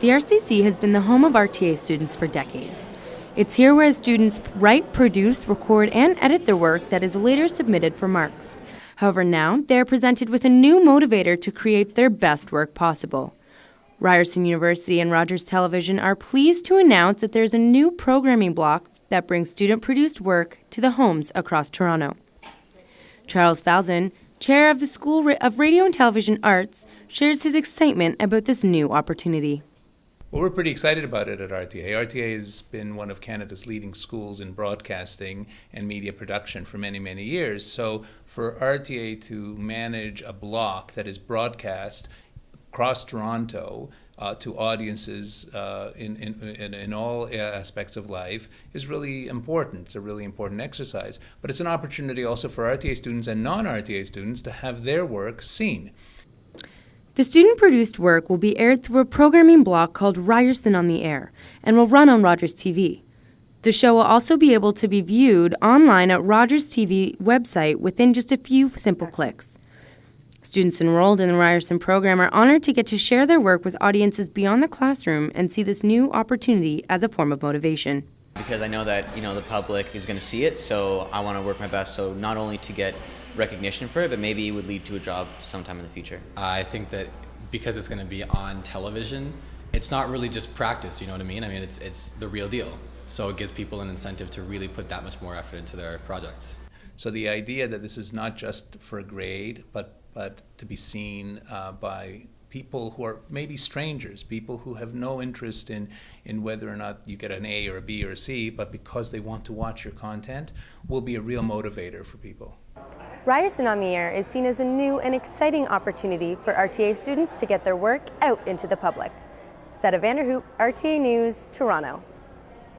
The RCC has been the home of RTA students for decades. It's here where students write, produce, record, and edit their work that is later submitted for marks. However, now they are presented with a new motivator to create their best work possible. Ryerson University and Rogers Television are pleased to announce that there's a new programming block that brings student-produced work to the homes across Toronto. Charles Falzon, chair of the School of Radio and Television Arts, shares his excitement about this new opportunity. Well, we're pretty excited about it at RTA. RTA has been one of Canada's leading schools in broadcasting and media production for many, many years. So for RTA to manage a block that is broadcast across Toronto to audiences in all aspects of life is really important. It's a really important exercise. But it's an opportunity also for RTA students and non-RTA students to have their work seen. The student-produced work will be aired through a programming block called Ryerson on the Air and will run on Rogers TV. The show will also be able to be viewed online at Rogers TV website within just a few simple clicks. Students enrolled in the Ryerson program are honored to get to share their work with audiences beyond the classroom and see this new opportunity as a form of motivation. Because I know that the public is going to see it, so I want to work my best. So not only to get recognition for it, but maybe it would lead to a job sometime in the future. I think that because it's going to be on television, it's not really just practice, you know what I mean? I mean, it's the real deal. So it gives people an incentive to really put that much more effort into their projects. So the idea that this is not just for a grade, but to be seen by people who are maybe strangers, people who have no interest in whether or not you get an A or a B or a C, but because they want to watch your content, will be a real motivator for people. Ryerson on the Air is seen as a new and exciting opportunity for RTA students to get their work out into the public. Seta Vanderhoop, RTA News, Toronto.